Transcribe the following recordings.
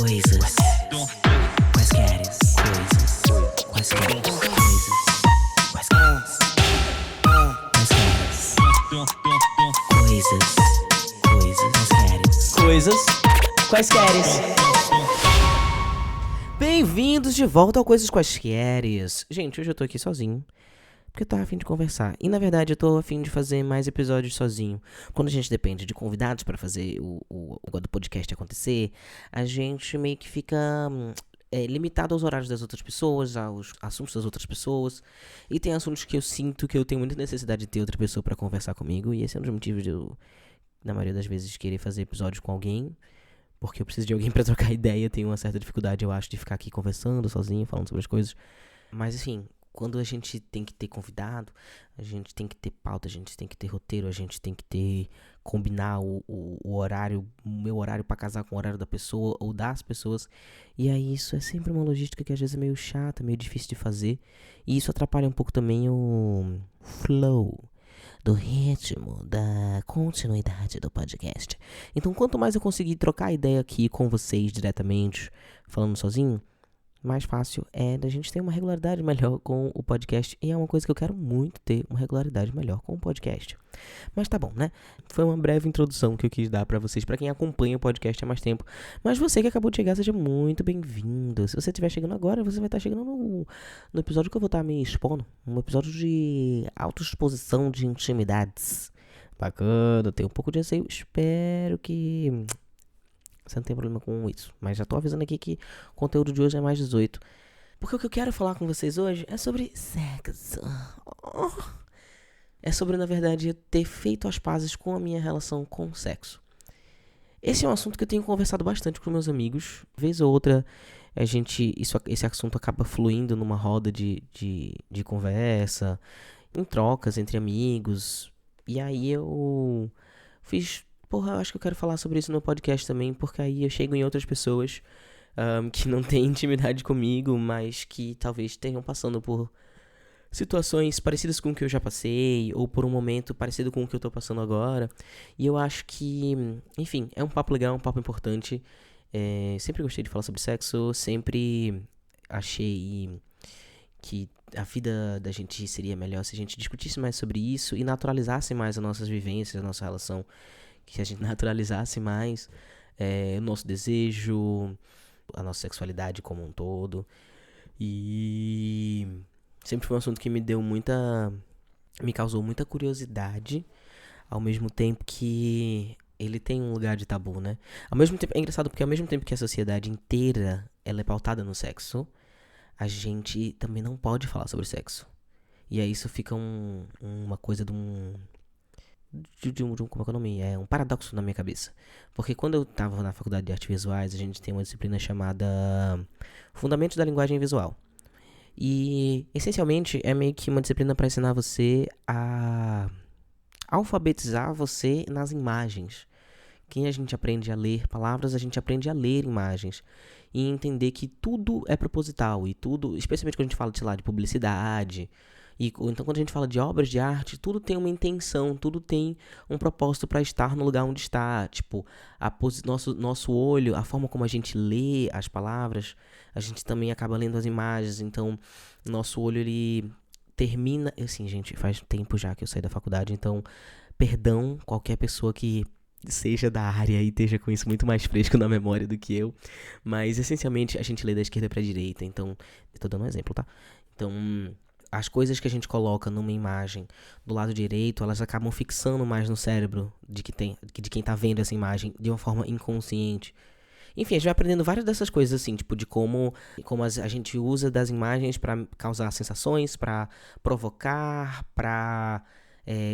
Coisas. Quaisqueres coisas. Quaisqueres coisas. Quaisqueres. Coisas. Coisas. Coisas. Quaisqueres. Bem-vindos de volta ao Coisas Quaisqueres. Gente, hoje eu tô aqui sozinho porque eu tava a fim de conversar. E na verdade eu tô a fim de fazer mais episódios sozinho. Quando a gente depende de convidados pra fazer o do podcast acontecer, a gente meio que fica limitado aos horários das outras pessoas, aos assuntos das outras pessoas. E tem assuntos que eu sinto que eu tenho muita necessidade de ter outra pessoa pra conversar comigo. E esse é um dos motivos de eu, na maioria das vezes, querer fazer episódios com alguém. Porque eu preciso de alguém pra trocar ideia. Tenho uma certa dificuldade, eu acho, de ficar aqui conversando sozinho, falando sobre as coisas. Mas enfim, quando a gente tem que ter convidado, a gente tem que ter pauta, a gente tem que ter roteiro, a gente tem que combinar o horário, o meu horário pra casar com o horário da pessoa ou das pessoas. E aí isso é sempre uma logística que às vezes é meio chata, meio difícil de fazer. E isso atrapalha um pouco também o flow do ritmo, da continuidade do podcast. Então, quanto mais eu conseguir trocar ideia aqui com vocês diretamente, falando sozinho, mais fácil é da gente ter uma regularidade melhor com o podcast. E é uma coisa que eu quero muito ter, uma regularidade melhor com o podcast. Mas tá bom, né? Foi uma breve introdução que eu quis dar pra vocês, pra quem acompanha o podcast há mais tempo. Mas você que acabou de chegar, seja muito bem-vindo. Se você estiver chegando agora, você vai estar chegando no episódio que eu vou estar me expondo. Um episódio de autoexposição de intimidades. Bacana, tem um pouco de receio. Espero que você não tem problema com isso. Mas já tô avisando aqui que o conteúdo de hoje é mais 18. Porque o que eu quero falar com vocês hoje é sobre sexo. É sobre, na verdade, eu ter feito as pazes com a minha relação com o sexo. Esse é um assunto que eu tenho conversado bastante com meus amigos. Vez ou outra, esse assunto acaba fluindo numa roda de conversa, em trocas entre amigos. E aí eu fiz... eu acho que eu quero falar sobre isso no podcast também, porque aí eu chego em outras pessoas que não têm intimidade comigo, mas que talvez estejam passando por situações parecidas com o que eu já passei, ou por um momento parecido com o que eu tô passando agora. E eu acho que, enfim, é um papo legal, um papo importante. Sempre gostei de falar sobre sexo, sempre achei que a vida da gente seria melhor se a gente discutisse mais sobre isso e naturalizasse mais as nossas vivências, a nossa relação. Que a gente naturalizasse mais o nosso desejo, a nossa sexualidade como um todo. E sempre foi um assunto que me causou muita curiosidade, ao mesmo tempo que ele tem um lugar de tabu, né? Ao mesmo tempo, é engraçado porque ao mesmo tempo que a sociedade inteira ela é pautada no sexo, a gente também não pode falar sobre sexo. E aí isso fica uma coisa de um como é que é o nome? É um paradoxo na minha cabeça. Porque quando eu tava na faculdade de artes visuais, a gente tem uma disciplina chamada Fundamentos da Linguagem Visual. E, essencialmente, é meio que uma disciplina para ensinar você a alfabetizar você nas imagens. Que a gente aprende a ler palavras, a gente aprende a ler imagens. E entender que tudo é proposital. E tudo, especialmente quando a gente fala, sei lá, de publicidade. Então, quando a gente fala de obras de arte, tudo tem uma intenção, tudo tem um propósito para estar no lugar onde está. Tipo, nosso olho, a forma como a gente lê as palavras, a gente também acaba lendo as imagens. Então, nosso olho, ele termina... Assim, gente, faz tempo já que eu saí da faculdade, então, perdão qualquer pessoa que seja da área e esteja com isso muito mais fresco na memória do que eu. Mas, essencialmente, a gente lê da esquerda pra direita. Então, eu tô dando um exemplo, tá? Então, as coisas que a gente coloca numa imagem do lado direito, elas acabam fixando mais no cérebro de quem tá vendo essa imagem de uma forma inconsciente. Enfim, a gente vai aprendendo várias dessas coisas, assim, tipo, de como a gente usa das imagens pra causar sensações, pra provocar, pra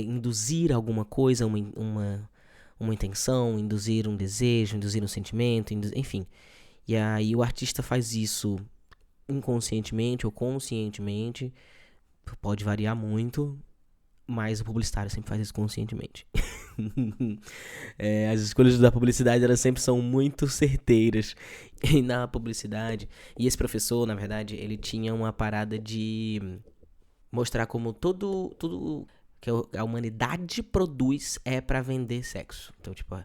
induzir alguma coisa, uma intenção, induzir um desejo, induzir um sentimento, enfim. E aí o artista faz isso inconscientemente ou conscientemente. Pode variar muito, mas o publicitário sempre faz isso conscientemente. As escolhas da publicidade, elas sempre são muito certeiras. E na publicidade, e esse professor, na verdade, ele tinha uma parada de mostrar como tudo que a humanidade produz é pra vender sexo. Então, tipo,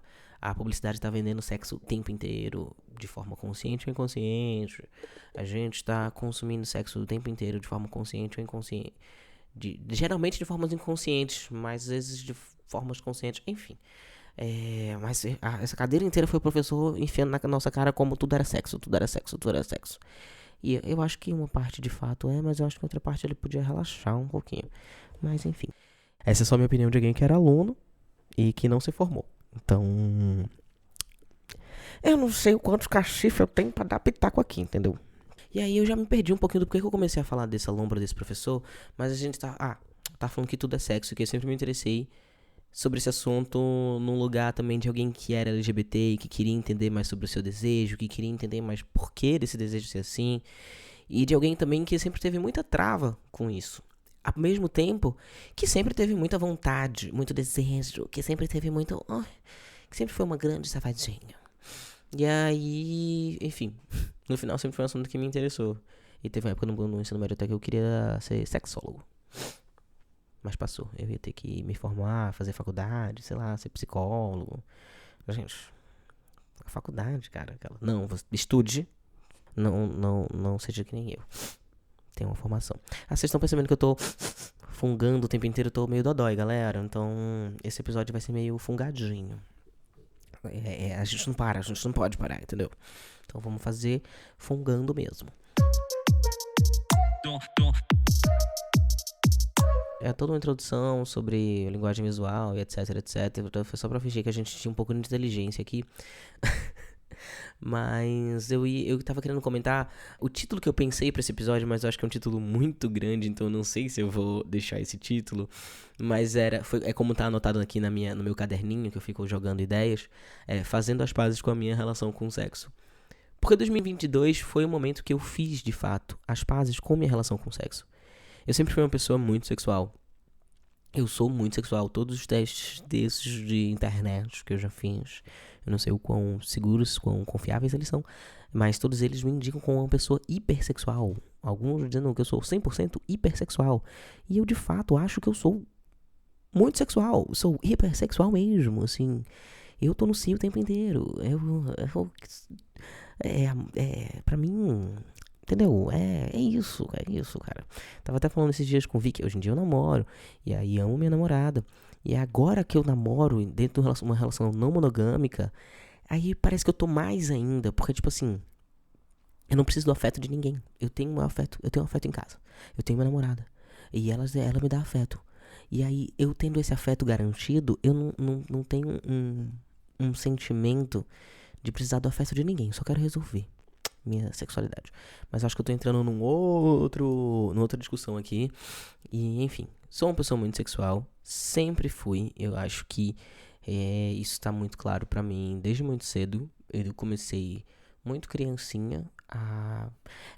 A publicidade tá vendendo sexo o tempo inteiro, de forma consciente ou inconsciente. A gente tá consumindo sexo o tempo inteiro, de forma consciente ou inconsciente. Geralmente de formas inconscientes, mas às vezes de formas conscientes, enfim. Mas essa cadeira inteira foi o professor enfiando na nossa cara como tudo era sexo, tudo era sexo, tudo era sexo. E eu acho que uma parte de fato mas eu acho que outra parte ele podia relaxar um pouquinho. Mas enfim. Essa é só a minha opinião de alguém que era aluno e que não se formou. Então, eu não sei o quantos cachifres eu tenho pra dar pitaco aqui, entendeu? E aí eu já me perdi um pouquinho do porquê que eu comecei a falar dessa lombra desse professor, mas a gente tá falando que tudo é sexo, que eu sempre me interessei sobre esse assunto num lugar também de alguém que era LGBT e que queria entender mais sobre o seu desejo, que queria entender mais porquê desse desejo ser assim, e de alguém também que sempre teve muita trava com isso. Ao mesmo tempo que sempre teve muita vontade, muito desejo, que sempre teve muito... que sempre foi uma grande safadinha. E aí, enfim, no final sempre foi um assunto que me interessou. E teve uma época no ensino médio até que eu queria ser sexólogo. Mas passou. Eu ia ter que me formar, fazer faculdade, sei lá, ser psicólogo. Gente, a faculdade, cara, aquela... Não, estude. Não seja que nem eu. Tenha uma formação. Vocês estão percebendo que eu tô fungando o tempo inteiro, eu tô meio dodói, galera. Então, esse episódio vai ser meio fungadinho. A gente não para, a gente não pode parar, entendeu? Então vamos fazer fungando mesmo. É toda uma introdução sobre linguagem visual e etc, etc. Foi só pra fingir que a gente tinha um pouco de inteligência aqui. Mas eu tava querendo comentar o título que eu pensei pra esse episódio, mas eu acho que é um título muito grande, então eu não sei se eu vou deixar esse título. Mas é como tá anotado aqui no meu caderninho, que eu fico jogando ideias, fazendo as pazes com a minha relação com o sexo. Porque 2022 foi o momento que eu fiz, de fato, as pazes com a minha relação com o sexo. Eu sempre fui uma pessoa muito sexual. Eu sou muito sexual. Todos os testes desses de internet que eu já fiz, eu não sei o quão seguros, quão confiáveis eles são, mas todos eles me indicam como uma pessoa hipersexual. Alguns dizendo que eu sou 100% hipersexual. E eu, de fato, acho que eu sou muito sexual. Sou hipersexual mesmo, assim. Eu tô no cio o tempo inteiro. Pra mim... Entendeu? É isso, cara. Tava até falando esses dias com o Vicky, hoje em dia eu namoro, e aí amo minha namorada. E agora que eu namoro dentro de uma relação não monogâmica, aí parece que eu tô mais ainda, porque tipo assim, eu não preciso do afeto de ninguém. Eu tenho afeto em casa. Eu tenho minha namorada. E ela me dá afeto. E aí, eu tendo esse afeto garantido, eu não tenho um sentimento de precisar do afeto de ninguém. Eu só quero resolver minha sexualidade. Mas acho que eu tô entrando numa outra discussão aqui. E, enfim, sou uma pessoa muito sexual. Sempre fui. Eu acho que isso tá muito claro pra mim desde muito cedo. Eu comecei muito criancinha a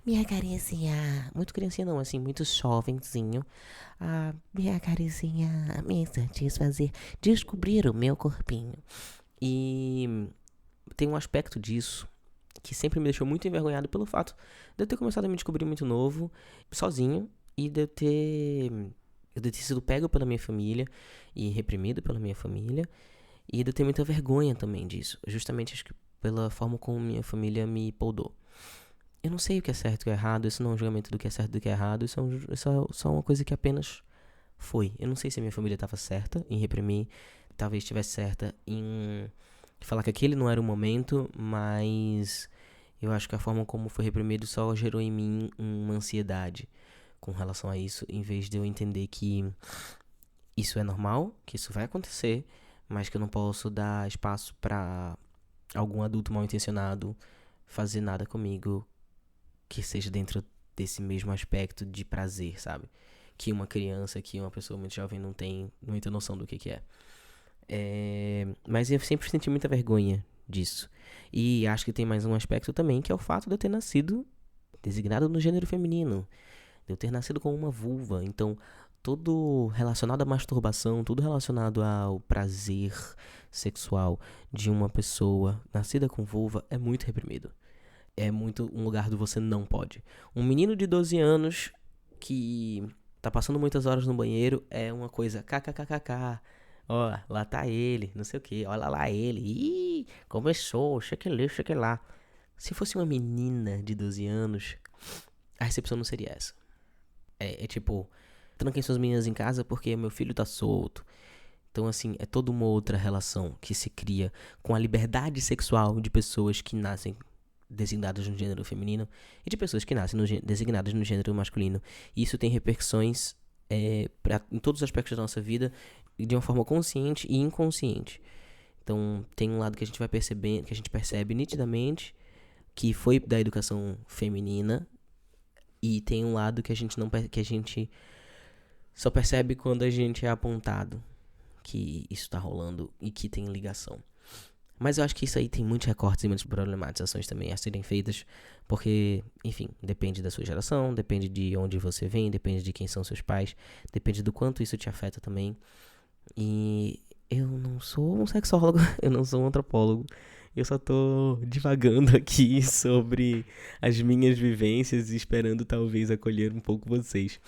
me acariciar. Muito criancinha não, assim, muito jovenzinho. A me acariciar, me satisfazer, descobrir o meu corpinho. E tem um aspecto disso que sempre me deixou muito envergonhado pelo fato de eu ter começado a me descobrir muito novo, sozinho, e de eu ter sido pego pela minha família e reprimido pela minha família, e de eu ter muita vergonha também disso, justamente acho que pela forma como minha família me poldou. Eu não sei o que é certo e o que é errado, isso não é um julgamento do que é certo e do que é errado, isso é só uma coisa que apenas foi. Eu não sei se a minha família estava certa em reprimir, talvez estivesse certa em falar que aquele não era o momento, mas eu acho que a forma como foi reprimido só gerou em mim uma ansiedade com relação a isso, em vez de eu entender que isso é normal, que isso vai acontecer, mas que eu não posso dar espaço pra algum adulto mal intencionado fazer nada comigo que seja dentro desse mesmo aspecto de prazer, sabe? Que uma criança, que uma pessoa muito jovem não tem muita noção do que é. Mas eu sempre senti muita vergonha disso. E acho que tem mais um aspecto também, que é o fato de eu ter nascido designado no gênero feminino, de eu ter nascido com uma vulva. Então, tudo relacionado à masturbação, tudo relacionado ao prazer sexual de uma pessoa nascida com vulva é muito reprimido. É muito um lugar do você não pode. Um menino de 12 anos que tá passando muitas horas no banheiro é uma coisa kkkk. Ó, lá tá ele, não sei o que, olha lá ele. Ih, começou, sei que lá. Se fosse uma menina de 12 anos, a recepção não seria essa. É tipo, tranquem suas meninas em casa porque meu filho tá solto. Então, assim, é toda uma outra relação que se cria com a liberdade sexual de pessoas que nascem designadas no gênero feminino e de pessoas que nascem designadas no gênero masculino. E isso tem repercussões em todos os aspectos da nossa vida de uma forma consciente e inconsciente. Então, tem um lado que a gente vai perceber, que a gente percebe nitidamente que foi da educação feminina e tem um lado que a gente não que a gente só percebe quando a gente é apontado que isso tá rolando e que tem ligação. Mas eu acho que isso aí tem muitos recortes e muitas problematizações também a serem feitas, porque, enfim, depende da sua geração, depende de onde você vem, depende de quem são seus pais, depende do quanto isso te afeta também. E eu não sou um sexólogo, eu não sou um antropólogo, eu só tô divagando aqui sobre as minhas vivências e esperando talvez acolher um pouco vocês.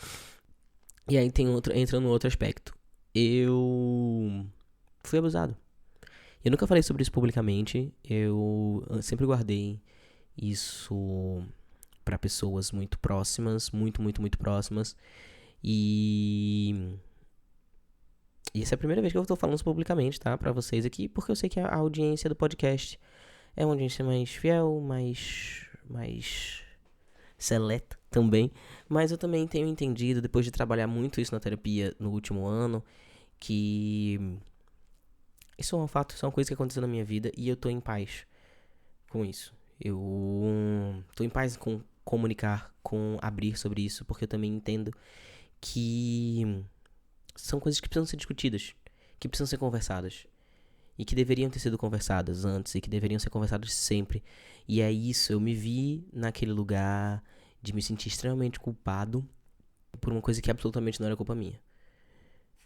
E aí entra no outro aspecto. Eu fui abusado. Eu nunca falei sobre isso publicamente, eu sempre guardei isso pra pessoas muito próximas, muito, muito, muito próximas. E essa é a primeira vez que eu tô falando isso publicamente, tá? Pra vocês aqui, porque eu sei que a audiência do podcast é uma audiência mais fiel, mais seleta também. Mas eu também tenho entendido, depois de trabalhar muito isso na terapia no último ano, que isso é um fato, isso é uma coisa que aconteceu na minha vida e eu tô em paz com isso. Eu tô em paz com comunicar, com abrir sobre isso, porque eu também entendo que são coisas que precisam ser discutidas, que precisam ser conversadas. E que deveriam ter sido conversadas antes, e que deveriam ser conversadas sempre. E é isso, eu me vi naquele lugar de me sentir extremamente culpado por uma coisa que absolutamente não era culpa minha.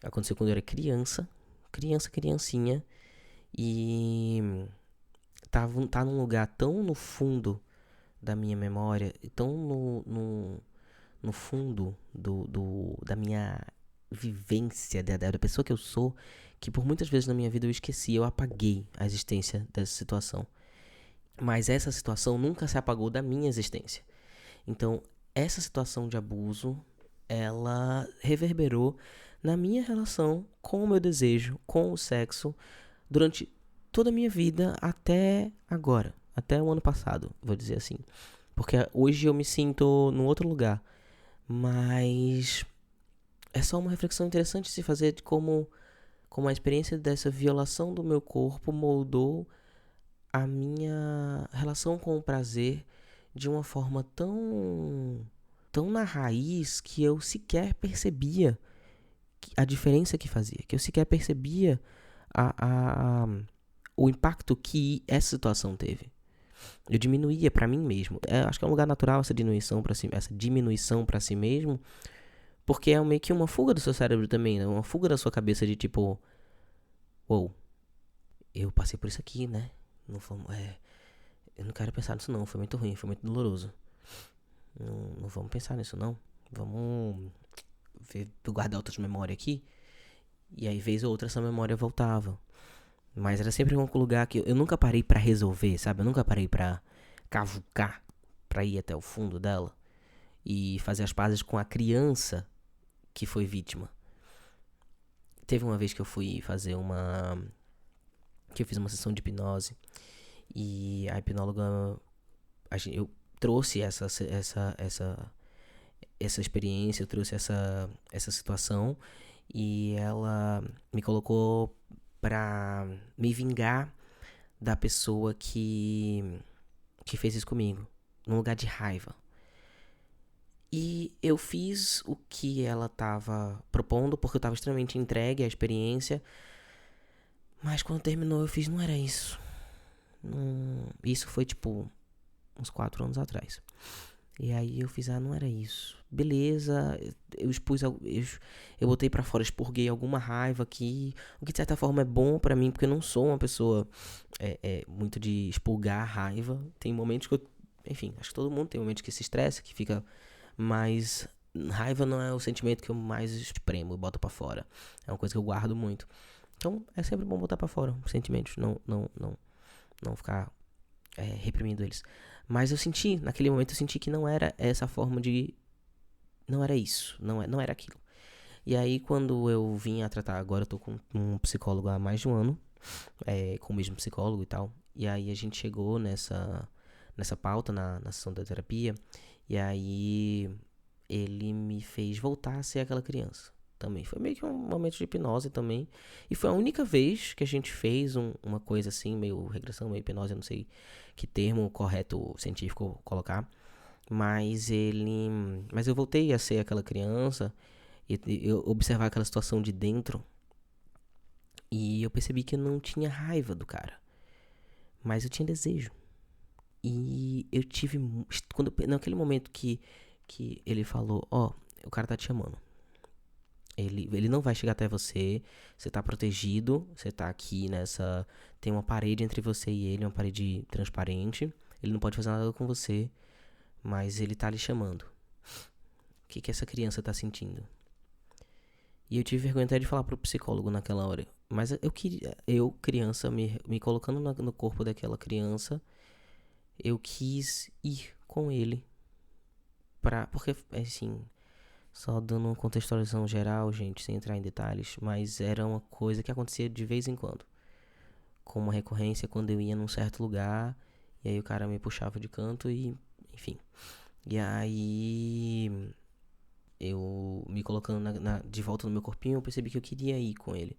Aconteceu quando eu era criancinha, e tá num lugar tão no fundo da minha memória, tão no fundo da minha vivência, da pessoa que eu sou, que por muitas vezes na minha vida eu esqueci, eu apaguei a existência dessa situação. Mas essa situação nunca se apagou da minha existência. Então, essa situação de abuso, ela reverberou na minha relação com o meu desejo, com o sexo, durante toda a minha vida até agora, até o ano passado, vou dizer assim. Porque hoje eu me sinto num outro lugar, mas é só uma reflexão interessante de se fazer de como a experiência dessa violação do meu corpo moldou a minha relação com o prazer de uma forma tão na raiz que eu sequer percebia a diferença que fazia, que eu sequer percebia o impacto que essa situação teve. Eu diminuía pra mim mesmo. Acho que é um lugar natural essa diminuição pra si mesmo, porque é meio que uma fuga do seu cérebro também, né? Uma fuga da sua cabeça de tipo, uou, eu passei por isso aqui, né? Não foi, eu não quero pensar nisso não, foi muito ruim, foi muito doloroso. Não vamos pensar nisso não. Vamos guardar outras memórias aqui. E aí, vez ou outra, essa memória voltava. Mas era sempre um lugar que eu nunca parei pra resolver, sabe? Eu nunca parei pra cavucar, pra ir até o fundo dela e fazer as pazes com a criança que foi vítima. Teve uma vez que eu fui fazer que eu fiz uma sessão de hipnose e a hipnóloga, eu trouxe essa experiência, eu trouxe essa situação e ela me colocou pra me vingar da pessoa que fez isso comigo, num lugar de raiva. E eu fiz o que ela tava propondo, porque eu tava extremamente entregue à experiência. Mas quando terminou, eu fiz, não era isso. Isso foi tipo uns 4 anos atrás. E aí eu fiz, não era isso. Beleza, eu expus, eu botei pra fora, expurguei alguma raiva aqui. O que de certa forma é bom pra mim, porque eu não sou uma pessoa muito de expurgar raiva. Tem momentos que enfim, acho que todo mundo tem momentos que se estressa, que fica mais... Raiva não é o sentimento que eu mais espremo e boto pra fora. É uma coisa que eu guardo muito. Então, é sempre bom botar pra fora os sentimentos, não ficar reprimindo eles. Mas naquele momento eu senti que não era essa forma de... Não era isso, não era aquilo. E aí, quando eu vim a tratar, agora eu tô com um psicólogo há mais de um ano, com o mesmo psicólogo e tal. E aí a gente chegou nessa pauta na sessão da terapia. E aí ele me fez voltar a ser aquela criança. Também foi meio que um momento de hipnose também. E foi a única vez que a gente fez uma coisa assim, meio regressão, meio hipnose, eu não sei que termo correto científico colocar. Mas eu voltei a ser aquela criança e eu observar aquela situação de dentro. E eu percebi que eu não tinha raiva do cara, mas eu tinha desejo. E eu tive. Naquele momento que ele falou: Ó, o cara tá te chamando. Ele não vai chegar até você. Você tá protegido. Você tá aqui nessa. Tem uma parede entre você e ele, uma parede transparente. Ele não pode fazer nada com você, mas ele tá lhe chamando. O que essa criança tá sentindo? E eu tive vergonha até de falar pro psicólogo naquela hora. Mas eu criança, me colocando no corpo daquela criança, eu quis ir com ele. Porque, assim, só dando uma contextualização geral, gente, sem entrar em detalhes, mas era uma coisa que acontecia de vez em quando. Com uma recorrência quando eu ia num certo lugar, e aí o cara me puxava de canto e, enfim. E aí, eu me colocando de volta no meu corpinho, eu percebi que eu queria ir com ele.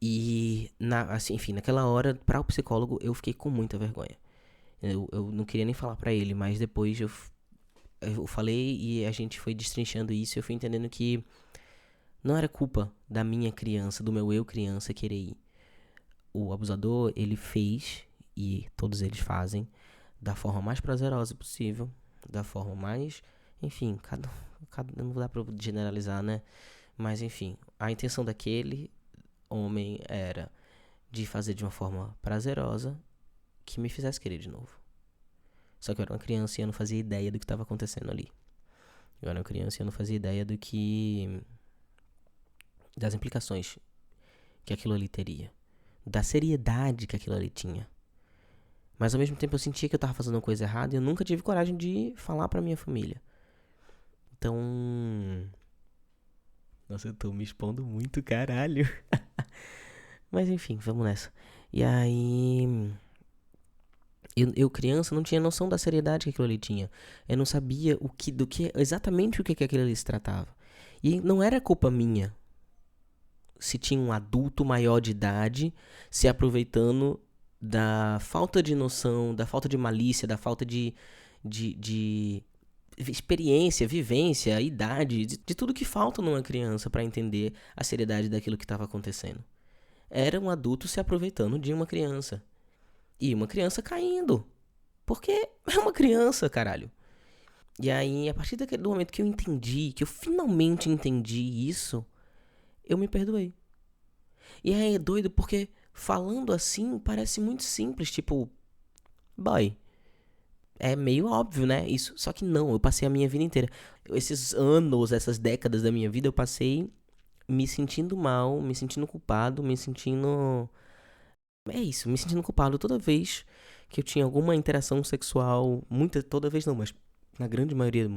E, assim, enfim, naquela hora, para o psicólogo, eu fiquei com muita vergonha. Eu não queria nem falar pra ele, mas depois eu falei e a gente foi destrinchando isso e eu fui entendendo que não era culpa da minha criança, do meu eu criança querer ir. O abusador, ele fez, e todos eles fazem, da forma mais prazerosa possível, da forma mais... Enfim, não dá pra generalizar, né? Mas enfim, a intenção daquele homem era de fazer de uma forma prazerosa que me fizesse querer de novo. Só que eu era uma criança e eu não fazia ideia do que estava acontecendo ali. Eu era uma criança e eu não fazia ideia das implicações que aquilo ali teria. Da seriedade que aquilo ali tinha. Mas ao mesmo tempo eu sentia que eu tava fazendo uma coisa errada e eu nunca tive coragem de falar pra minha família. Então... Nossa, eu tô me expondo muito, caralho. Mas enfim, vamos nessa. E aí... Eu, criança, não tinha noção da seriedade que aquilo ali tinha. Eu não sabia exatamente o que aquilo ali se tratava. E não era culpa minha se tinha um adulto maior de idade se aproveitando da falta de noção, da falta de malícia, da falta de experiência, vivência, idade, de tudo que falta numa criança para entender a seriedade daquilo que estava acontecendo. Era um adulto se aproveitando de uma criança. E uma criança caindo. Porque é uma criança, caralho. E aí, a partir do momento que eu entendi, que eu finalmente entendi isso, eu me perdoei. E aí é doido porque falando assim parece muito simples, tipo, boy, é meio óbvio, né? Isso, só que não, eu passei a minha vida inteira, esses anos, essas décadas da minha vida, eu passei me sentindo mal, me sentindo culpado, me sentindo culpado toda vez que eu tinha alguma interação sexual, toda vez não, mas na grande maioria,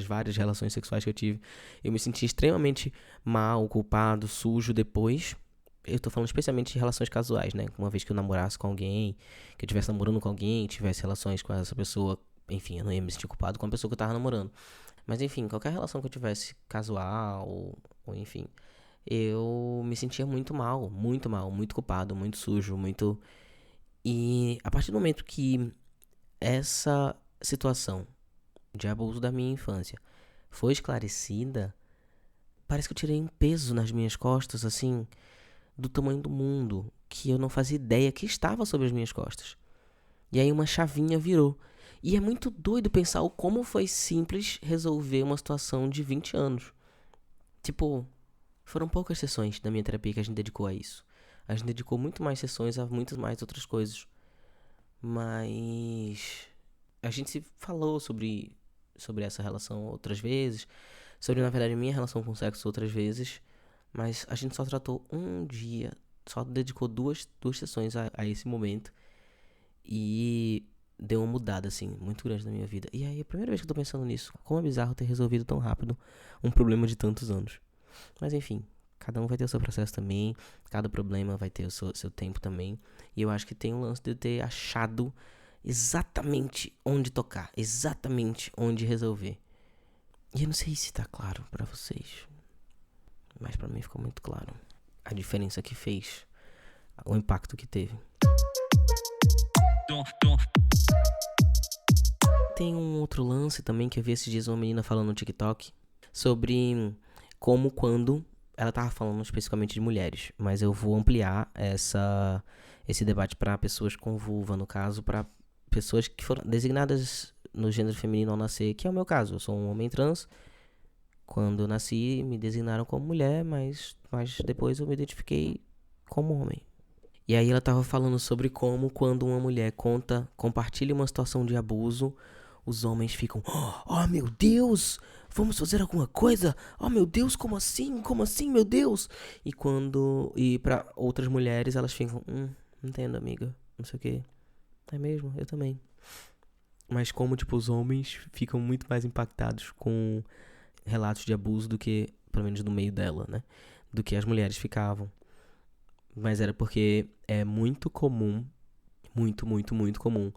várias relações sexuais que eu tive, eu me senti extremamente mal, culpado, sujo depois. Eu tô falando especialmente de relações casuais, né? Uma vez que eu namorasse com alguém, que eu estivesse namorando com alguém, tivesse relações com essa pessoa, enfim, eu não ia me sentir culpado com a pessoa que eu tava namorando. Mas enfim, qualquer relação que eu tivesse casual, ou enfim, eu me sentia muito mal, muito culpado, muito sujo, muito. E a partir do momento que essa situação de abuso da minha infância foi esclarecida, parece que eu tirei um peso nas minhas costas, assim, do tamanho do mundo, que eu não fazia ideia que estava sobre as minhas costas. E aí uma chavinha virou. E é muito doido pensar o como foi simples resolver uma situação de 20 anos. Tipo, foram poucas sessões da minha terapia que a gente dedicou a isso. A gente dedicou muito mais sessões a muitas mais outras coisas. Mas a gente se falou sobre essa relação outras vezes, sobre, na verdade, minha relação com o sexo outras vezes, Mas a gente só tratou um dia, só dedicou duas sessões a esse momento. E deu uma mudada, assim, muito grande na minha vida. E aí, a primeira vez que eu tô pensando nisso, como é bizarro ter resolvido tão rápido um problema de tantos anos. Mas enfim, cada um vai ter o seu processo também, cada problema vai ter o seu tempo também. E eu acho que tem um lance de eu ter achado exatamente onde tocar, exatamente onde resolver. E eu não sei se tá claro pra vocês, mas pra mim ficou muito claro a diferença que fez, o impacto que teve. Tem um outro lance também que eu vi esses dias uma menina falando no TikTok sobre como quando ela tava falando especificamente de mulheres, mas eu vou ampliar esse debate para pessoas com vulva, no caso, para pessoas que foram designadas no gênero feminino ao nascer, que é o meu caso. Eu sou um homem trans. Quando eu nasci, me designaram como mulher, mas depois eu me identifiquei como homem. E aí ela tava falando sobre como quando uma mulher compartilha uma situação de abuso, os homens ficam, oh meu Deus, vamos fazer alguma coisa? Oh meu Deus, como assim? Como assim, meu Deus? E pra outras mulheres elas ficam, entendo, amiga, não sei o que. É mesmo, eu também. Mas como, tipo, os homens ficam muito mais impactados com relatos de abuso do que, pelo menos no meio dela, né? Do que as mulheres ficavam. Mas era porque é muito comum, muito comum.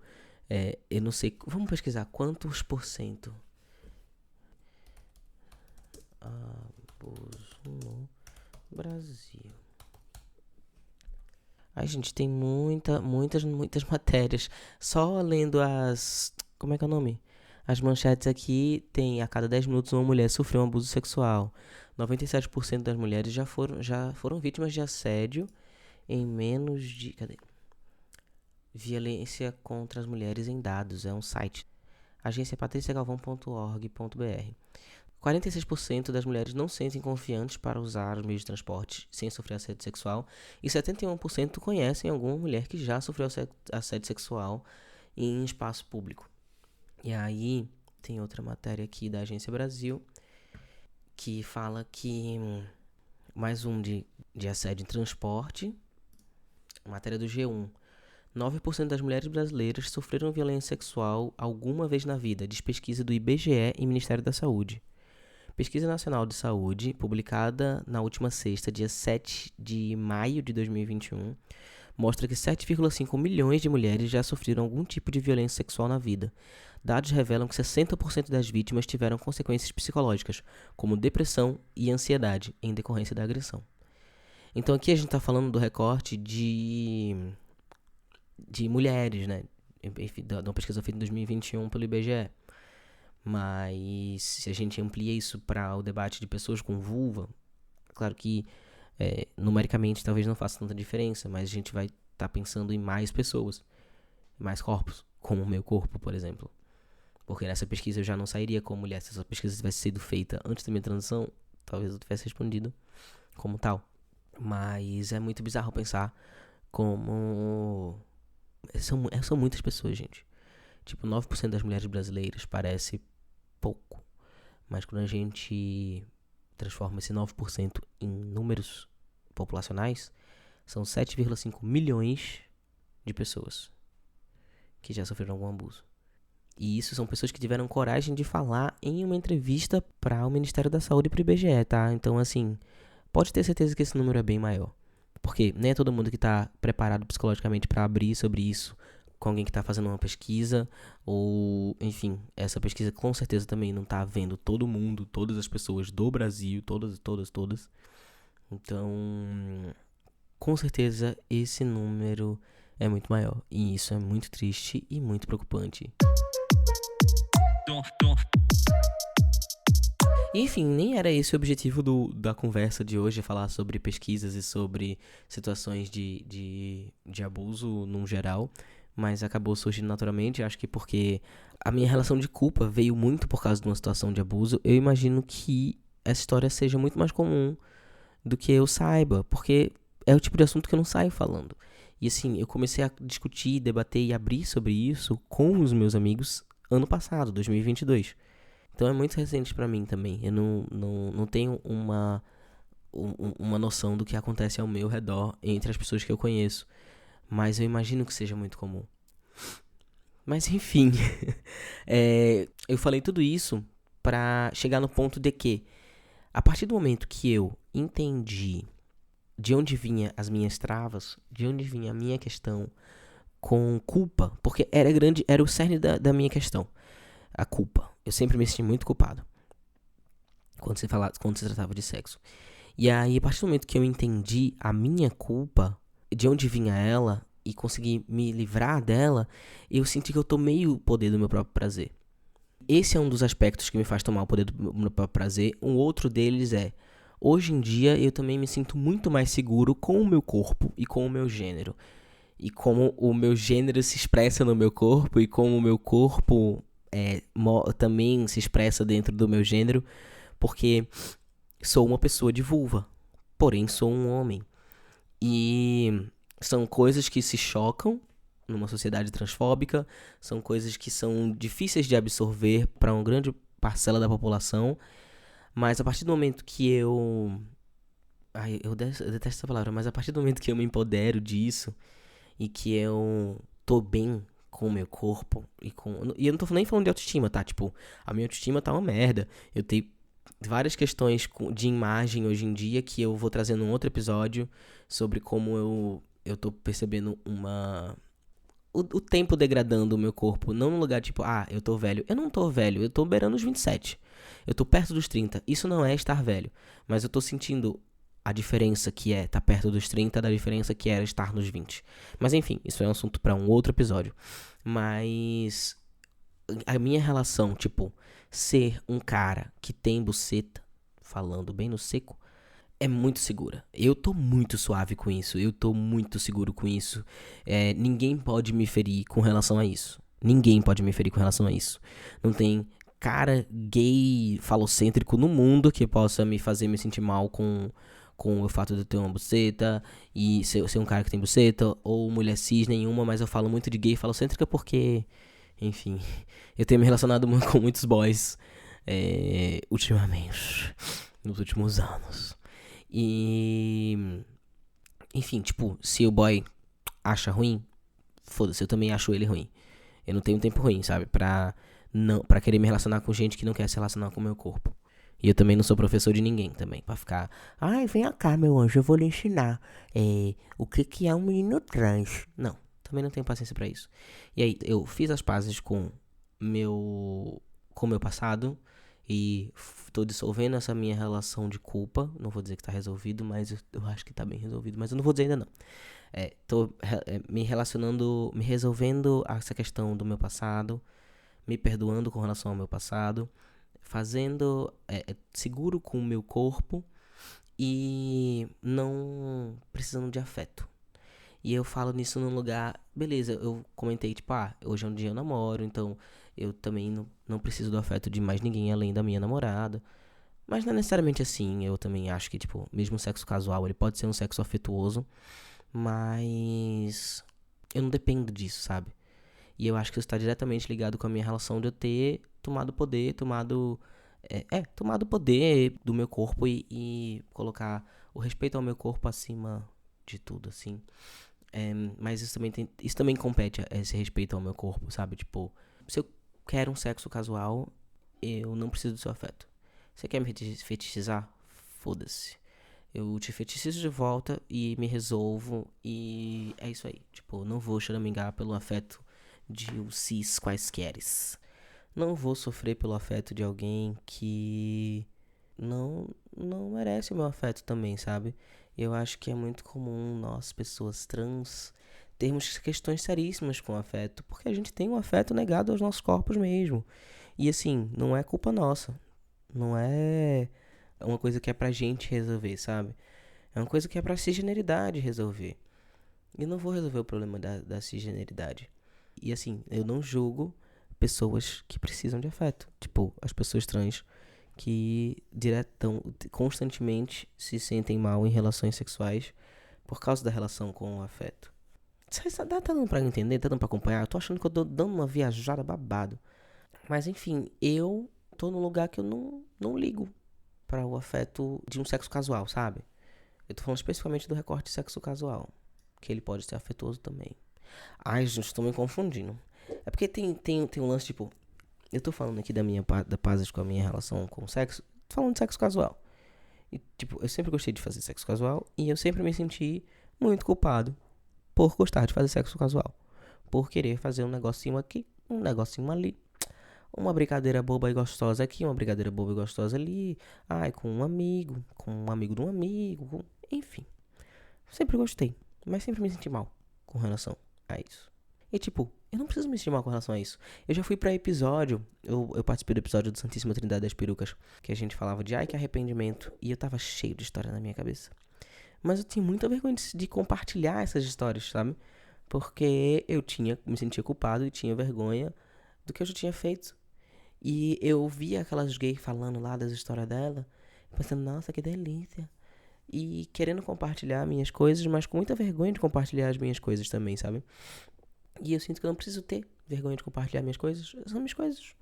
Eu não sei, vamos pesquisar quantos por cento abuso no Brasil. Ai, gente, tem muitas matérias. Só lendo como é que é o nome? As manchetes aqui tem a cada 10 minutos uma mulher sofreu um abuso sexual. 97% das mulheres já foram vítimas de assédio em menos de... Cadê? Violência contra as mulheres em dados. É um site. Agência patriciagalvão.org.br. 46% das mulheres não sentem confiantes para usar os meios de transporte sem sofrer assédio sexual. E 71% conhecem alguma mulher que já sofreu assédio sexual em espaço público. E aí, tem outra matéria aqui da Agência Brasil que fala que mais um de assédio em transporte. Matéria do G1. 9% das mulheres brasileiras sofreram violência sexual alguma vez na vida, diz pesquisa do IBGE e Ministério da Saúde. Pesquisa Nacional de Saúde, publicada na última sexta, dia 7 de maio de 2021, mostra que 7,5 milhões de mulheres já sofreram algum tipo de violência sexual na vida. Dados revelam que 60% das vítimas tiveram consequências psicológicas, como depressão e ansiedade, em decorrência da agressão. Então aqui a gente está falando do recorte de mulheres, né? De uma pesquisa feita em 2021 pelo IBGE. Mas se a gente amplia isso para o debate de pessoas com vulva, claro que numericamente talvez não faça tanta diferença, mas a gente vai estar pensando em mais pessoas, mais corpos, como o meu corpo, por exemplo. Porque nessa pesquisa eu já não sairia como mulher. Se essa pesquisa tivesse sido feita antes da minha transição, talvez eu tivesse respondido como tal. Mas é muito bizarro pensar como... São muitas pessoas, gente. Tipo, 9% das mulheres brasileiras parece pouco. Mas quando a gente transforma esse 9% em números populacionais, são 7,5 milhões de pessoas que já sofreram algum abuso. E isso são pessoas que tiveram coragem de falar em uma entrevista para o Ministério da Saúde e para o IBGE, tá? Então, assim, pode ter certeza que esse número é bem maior. Porque nem é todo mundo que está preparado psicologicamente para abrir sobre isso com alguém que está fazendo uma pesquisa, ou, enfim, essa pesquisa com certeza também não está vendo todo mundo, todas as pessoas do Brasil, todas. Então, com certeza esse número é muito maior, e isso é muito triste e muito preocupante. E, enfim, nem era esse o objetivo da conversa de hoje, falar sobre pesquisas e sobre situações de abuso num geral, mas acabou surgindo naturalmente, acho que porque a minha relação de culpa veio muito por causa de uma situação de abuso. Eu imagino que essa história seja muito mais comum do que eu saiba, porque é o tipo de assunto que eu não saio falando. E assim, eu comecei a discutir, debater e abrir sobre isso com os meus amigos ano passado, 2022. Então é muito recente pra mim também. Eu não tenho uma noção do que acontece ao meu redor entre as pessoas que eu conheço. Mas eu imagino que seja muito comum. Mas enfim, eu falei tudo isso pra chegar no ponto de que, a partir do momento que eu entendi de onde vinha as minhas travas, de onde vinha a minha questão com culpa, porque era o cerne da minha questão, a culpa. Eu sempre me senti muito culpado quando se tratava de sexo. E aí, a partir do momento que eu entendi a minha culpa, de onde vinha ela, e consegui me livrar dela, eu senti que eu tomei o poder do meu próprio prazer. Esse é um dos aspectos que me faz tomar o poder do meu próprio prazer. Um outro deles é, hoje em dia eu também me sinto muito mais seguro com o meu corpo e com o meu gênero. E como o meu gênero se expressa no meu corpo e como o meu corpo também se expressa dentro do meu gênero, porque sou uma pessoa de vulva, porém sou um homem. E são coisas que se chocam numa sociedade transfóbica, são coisas que são difíceis de absorver para uma grande parcela da população, mas a partir do momento que eu detesto essa palavra, mas a partir do momento que eu me empodero disso e que eu tô bem com o meu corpo e eu não tô nem falando de autoestima, tá? Tipo, a minha autoestima tá uma merda. Eu tenho várias questões de imagem hoje em dia que eu vou trazer num outro episódio sobre como eu tô percebendo o tempo degradando o meu corpo, não no lugar tipo, eu tô velho. Eu não tô velho, eu tô beirando os 27. Eu tô perto dos 30. Isso não é estar velho, mas eu tô sentindo a diferença que é estar perto dos 30 da diferença que era estar nos 20. Mas enfim, isso é um assunto pra um outro episódio. Mas a minha relação, tipo, ser um cara que tem buceta, falando bem no seco, é muito segura. Eu tô muito suave com isso. Eu tô muito seguro com isso. Ninguém pode me ferir com relação a isso. Ninguém pode me ferir com relação a isso. Não tem cara gay falocêntrico no mundo que possa me fazer me sentir mal com o fato de eu ter uma buceta e ser um cara que tem buceta, ou mulher cis nenhuma, mas eu falo muito de gay falocêntrica porque, enfim, eu tenho me relacionado com muitos boys ultimamente, nos últimos anos. E, enfim, tipo, se o boy acha ruim, foda-se, eu também acho ele ruim. Eu não tenho tempo ruim, sabe? Pra querer me relacionar com gente que não quer se relacionar com o meu corpo. E eu também não sou professor de ninguém também, pra ficar, vem cá, meu anjo, eu vou lhe ensinar o que é um menino trans. Não, também não tenho paciência pra isso. E aí, eu fiz as pazes com o meu passado e tô dissolvendo essa minha relação de culpa. Não vou dizer que tá resolvido, mas eu acho que tá bem resolvido, mas eu não vou dizer ainda não. Tô me relacionando, me resolvendo essa questão do meu passado, me perdoando com relação ao meu passado, fazendo seguro com o meu corpo e não precisando de afeto. E eu falo nisso num lugar, beleza, eu comentei, tipo, hoje é um dia eu namoro, então eu também não preciso do afeto de mais ninguém além da minha namorada. Mas não é necessariamente assim, eu também acho que, tipo, mesmo o sexo casual, ele pode ser um sexo afetuoso, mas eu não dependo disso, sabe? E eu acho que isso está diretamente ligado com a minha relação de eu ter tomado poder, tomado poder do meu corpo e colocar o respeito ao meu corpo acima de tudo, assim. Mas isso também compete a esse respeito ao meu corpo, sabe? Tipo, se eu quero um sexo casual, eu não preciso do seu afeto. Você quer me fetichizar? Foda-se. Eu te fetichizo de volta e me resolvo e é isso aí. Tipo, não vou choramingar pelo afeto de um cis quaisqueres. Não vou sofrer pelo afeto de alguém que não merece o meu afeto também, sabe? Eu acho que é muito comum nós, pessoas trans, termos questões seríssimas com o afeto, porque a gente tem um afeto negado aos nossos corpos mesmo. E assim, não é culpa nossa. Não é uma coisa que é pra gente resolver, sabe? É uma coisa que é pra cisgeneridade resolver. E eu não vou resolver o problema da cisgeneridade. E assim, eu não julgo pessoas que precisam de afeto. Tipo, as pessoas trans que constantemente se sentem mal em relações sexuais por causa da relação com o afeto. Tá dando pra entender? Tá dando pra acompanhar? Eu tô achando que eu tô dando uma viajada babado. Mas enfim, eu tô num lugar que eu não ligo para o afeto de um sexo casual, sabe? Eu tô falando especificamente do recorte de sexo casual, que ele pode ser afetuoso também. Ai, gente, estou me confundindo. É porque tem um lance, tipo, eu tô falando aqui da paz com a minha relação com o sexo, tô falando de sexo casual. E, tipo, eu sempre gostei de fazer sexo casual e eu sempre me senti muito culpado por gostar de fazer sexo casual. Por querer fazer um negocinho aqui, um negocinho ali. Uma brincadeira boba e gostosa aqui, uma brincadeira boba e gostosa ali. Ai, com um amigo de um amigo, enfim. Sempre gostei, mas sempre me senti mal com relação a isso. E tipo, eu não preciso me sentir mal com relação a isso. Eu já fui pra episódio, eu participei do episódio do Santíssima Trindade das Perucas, que a gente falava de ai que arrependimento, e eu tava cheio de história na minha cabeça. Mas eu tinha muita vergonha de compartilhar essas histórias, sabe? Porque me sentia culpado e tinha vergonha do que eu já tinha feito. E eu via aquelas gays falando lá das histórias dela, pensando, nossa, que delícia. E querendo compartilhar minhas coisas, mas com muita vergonha de compartilhar as minhas coisas também, sabe? E eu sinto que eu não preciso ter vergonha de compartilhar minhas coisas. São minhas coisas.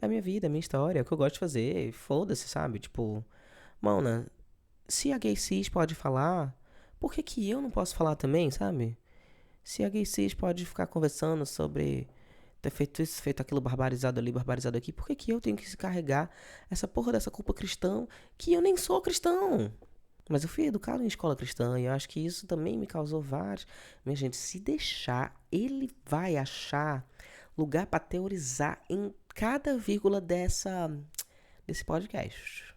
É a minha vida, é a minha história, é o que eu gosto de fazer. Foda-se, sabe? Tipo, Mona, se a gay cis pode falar, por que que eu não posso falar também, sabe? Se a gay cis pode ficar conversando sobre ter feito isso, feito aquilo, barbarizado ali, barbarizado aqui, por que que eu tenho que se carregar essa porra dessa culpa cristã que eu nem sou cristão? Mas eu fui educado em escola cristã e eu acho que isso também me causou vários. Minha gente, se deixar, ele vai achar lugar pra teorizar em cada vírgula desse podcast.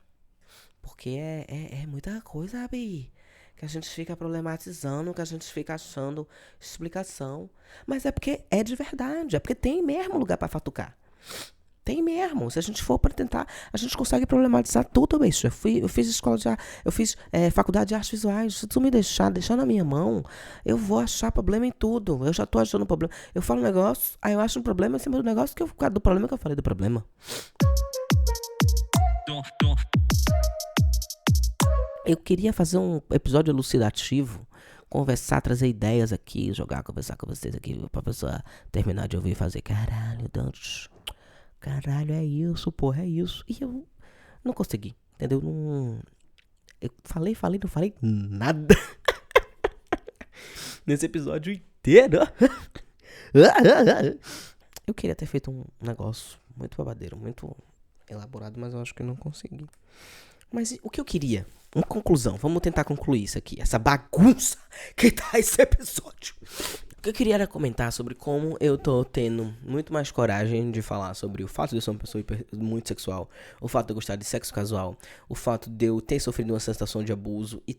Porque é muita coisa, Abi. Que a gente fica problematizando, que a gente fica achando explicação. Mas é porque é de verdade. É porque tem mesmo lugar pra fatucar. Tem mesmo. Se a gente for pra tentar, a gente consegue problematizar tudo, bicho. Eu fiz escola de arte, eu fiz faculdade de artes visuais. Se tu me deixar na minha mão, eu vou achar problema em tudo. Eu já tô achando problema. Eu falo um negócio, aí eu acho um problema em cima do negócio do problema que eu falei do problema. Eu queria fazer um episódio elucidativo, conversar, trazer ideias aqui, conversar com vocês aqui, pra pessoa terminar de ouvir e fazer, caralho, Dantes, caralho, é isso, porra, é isso. E eu não consegui, entendeu? Eu falei, não falei nada nesse episódio inteiro. Eu queria ter feito um negócio muito babadeiro, muito elaborado, mas eu acho que eu não consegui. Mas o que eu queria? Uma conclusão, vamos tentar concluir isso aqui, essa bagunça que tá esse episódio. O que eu queria era comentar sobre como eu tô tendo muito mais coragem de falar sobre o fato de eu ser uma pessoa muito sexual, o fato de eu gostar de sexo casual, o fato de eu ter sofrido uma sensação de abuso e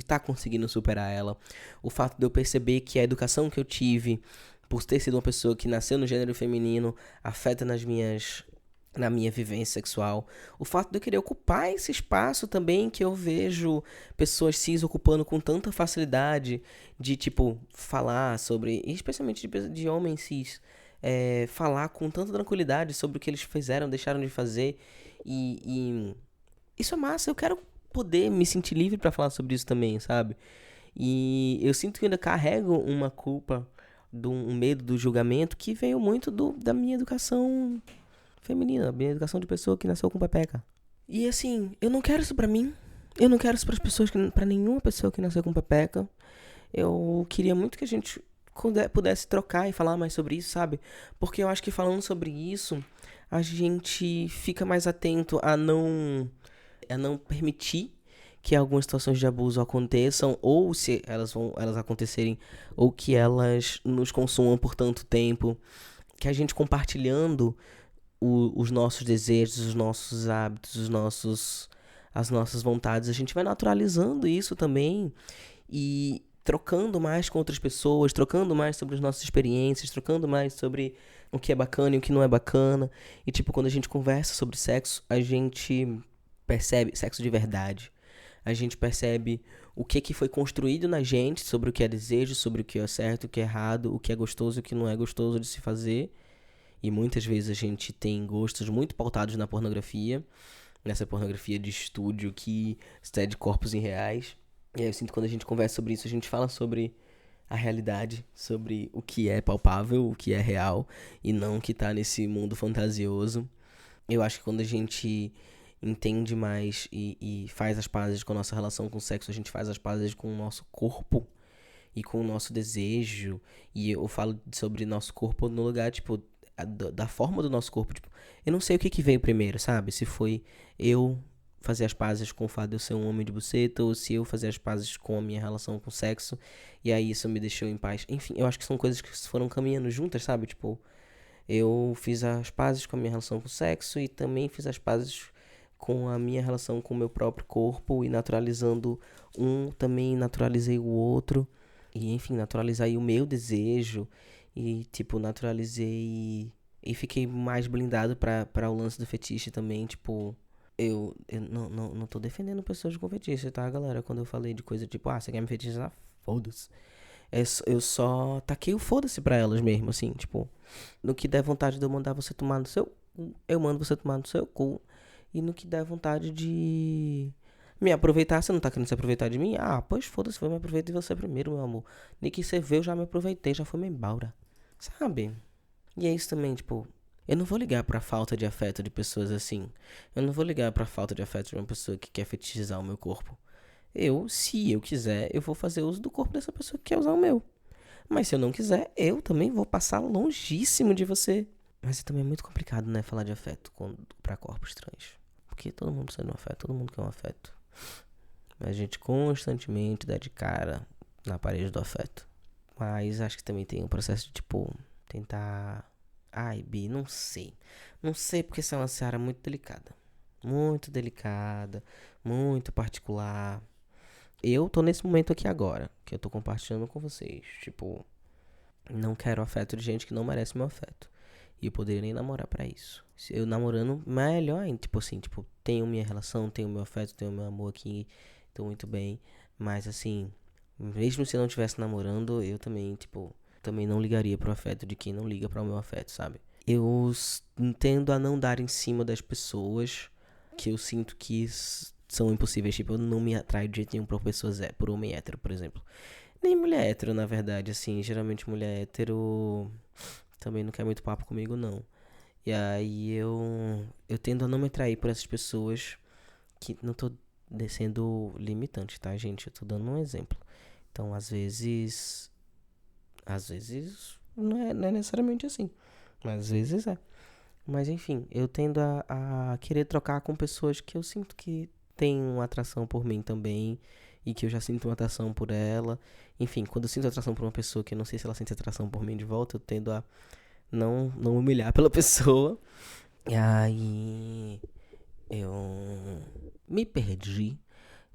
tá conseguindo superar ela, o fato de eu perceber que a educação que eu tive, por ter sido uma pessoa que nasceu no gênero feminino, afeta na minha vivência sexual. O fato de eu querer ocupar esse espaço também que eu vejo pessoas cis ocupando com tanta facilidade de, tipo, falar sobre, especialmente de homens cis, falar com tanta tranquilidade sobre o que eles fizeram, deixaram de fazer. E isso é massa, eu quero poder me sentir livre pra falar sobre isso também, sabe? E eu sinto que eu ainda carrego uma culpa, um medo do julgamento que veio muito da minha educação feminina, minha educação de pessoa que nasceu com pepeca. E assim, eu não quero isso pra mim. Eu não quero isso pra nenhuma pessoa que nasceu com pepeca. Eu queria muito que a gente pudesse trocar e falar mais sobre isso, sabe? Porque eu acho que falando sobre isso, a gente fica mais atento a não permitir que algumas situações de abuso aconteçam, ou se elas acontecerem, ou que elas nos consumam por tanto tempo, que a gente compartilhando os nossos desejos, os nossos hábitos, as nossas vontades, a gente vai naturalizando isso também e trocando mais com outras pessoas, trocando mais sobre as nossas experiências, trocando mais sobre o que é bacana e o que não é bacana. E tipo, quando a gente conversa sobre sexo, a gente percebe sexo de verdade. A gente percebe o que foi construído na gente sobre o que é desejo, sobre o que é certo, o que é errado, o que é gostoso e o que não é gostoso de se fazer. E muitas vezes a gente tem gostos muito pautados na pornografia, nessa pornografia de estúdio que cede corpos irreais. E aí eu sinto que quando a gente conversa sobre isso, a gente fala sobre a realidade, sobre o que é palpável, o que é real, e não o que tá nesse mundo fantasioso. Eu acho que quando a gente entende mais e faz as pazes com a nossa relação com o sexo, a gente faz as pazes com o nosso corpo e com o nosso desejo. E eu falo sobre nosso corpo no lugar, tipo, da forma do nosso corpo. Tipo, eu não sei o que veio primeiro, sabe? Se foi eu fazer as pazes com o fato de eu ser um homem de buceta, ou se eu fazer as pazes com a minha relação com o sexo, e aí isso me deixou em paz. Enfim, eu acho que são coisas que foram caminhando juntas, sabe? Tipo, eu fiz as pazes com a minha relação com o sexo e também fiz as pazes com a minha relação com o meu próprio corpo, e naturalizando um, também naturalizei o outro. E enfim, naturalizei o meu desejo e tipo, naturalizei e fiquei mais blindado pra o lance do fetiche também, tipo, eu não tô defendendo pessoas com fetiche, tá, galera? Quando eu falei de coisa tipo, você quer me fetichizar? Foda-se. Eu só taquei o foda-se pra elas mesmo, assim, tipo, no que der vontade de eu mandar você tomar no seu cu, eu mando você tomar no seu cu. E no que der vontade de me aproveitar, você não tá querendo se aproveitar de mim? Pois foda-se, vou me aproveitar de você primeiro, meu amor. Nem que você vê, eu já me aproveitei, já fui me embora. Sabe? E é isso também, tipo, eu não vou ligar pra falta de afeto de pessoas assim. Eu não vou ligar pra falta de afeto de uma pessoa que quer fetichizar o meu corpo. Se eu quiser, eu vou fazer uso do corpo dessa pessoa que quer usar o meu. Mas se eu não quiser, eu também vou passar longíssimo de você. Mas também é muito complicado, né, falar de afeto pra corpos trans. Porque todo mundo precisa de um afeto, todo mundo quer um afeto. Mas a gente constantemente dá de cara na parede do afeto. Mas acho que também tem um processo de, tipo, tentar... Bi, não sei. Não sei, porque essa é uma seara muito delicada. Muito delicada, muito particular. Eu tô nesse momento aqui agora, que eu tô compartilhando com vocês. Tipo, não quero afeto de gente que não merece meu afeto. E eu poderia nem namorar pra isso. Se eu namorando, melhor ainda. Tipo assim, tenho minha relação, tenho meu afeto, tenho meu amor aqui. Tô muito bem. Mas assim, mesmo se eu não estivesse namorando, eu também, também não ligaria pro afeto de quem não liga para o meu afeto, sabe? Eu tendo a não dar em cima das pessoas que eu sinto que são impossíveis. Tipo, eu não me atraio de jeito nenhum por pessoas, por homem hétero, por exemplo. Nem mulher hétero, na verdade, assim. Geralmente mulher hétero também não quer muito papo comigo, não. E aí eu tendo a não me atrair por essas pessoas que não tô sendo limitante, tá, gente? Eu tô dando um exemplo. Então, às vezes não é necessariamente assim. Mas às vezes é. Mas enfim, eu tendo a querer trocar com pessoas que eu sinto que têm uma atração por mim também. E que eu já sinto uma atração por ela. Enfim, quando eu sinto atração por uma pessoa que eu não sei se ela sente atração por mim de volta, eu tendo a não humilhar pela pessoa. E aí eu me perdi.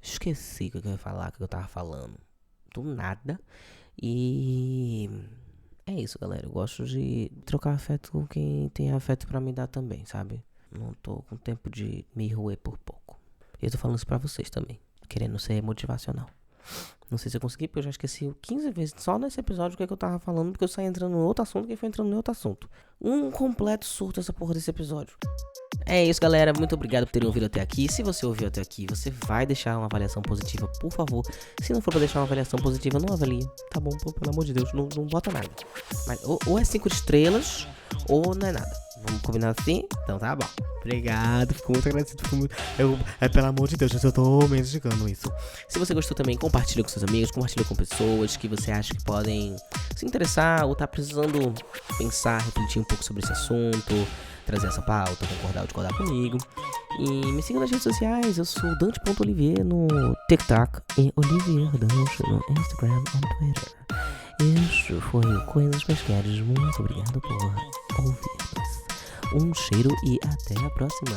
Esqueci o que eu ia falar, o que eu tava falando. Do nada. E é isso, galera. Eu gosto de trocar afeto com quem tem afeto pra me dar também, sabe? Não tô com tempo de me roer por pouco. E eu tô falando isso pra vocês também, querendo ser motivacional. Não sei se eu consegui, porque eu já esqueci 15 vezes só nesse episódio o que eu tava falando, porque eu saí entrando em outro assunto, que foi entrando em outro assunto. Um completo surto essa porra desse episódio. É isso, galera. Muito obrigado por terem ouvido até aqui. Se você ouviu até aqui, você vai deixar uma avaliação positiva, por favor. Se não for pra deixar uma avaliação positiva, não avalia. Tá bom? Pelo amor de Deus, não bota nada. Mas ou é 5 estrelas, ou não é nada. Vamos combinar assim? Então tá bom. Obrigado, fico muito agradecido. Pelo amor de Deus, eu tô mendigando isso. Se você gostou também, compartilha com seus amigos, compartilha com pessoas que você acha que podem se interessar ou tá precisando pensar, refletir um pouco sobre esse assunto, trazer essa pauta, concordar ou discordar comigo. E me siga nas redes sociais, eu sou Dante.Olivier no TikTok e Olivier Dante no Instagram e Twitter. Este foi o Coisas Pesqueiras. Muito obrigado por ouvir-nos. Um cheiro e até a próxima.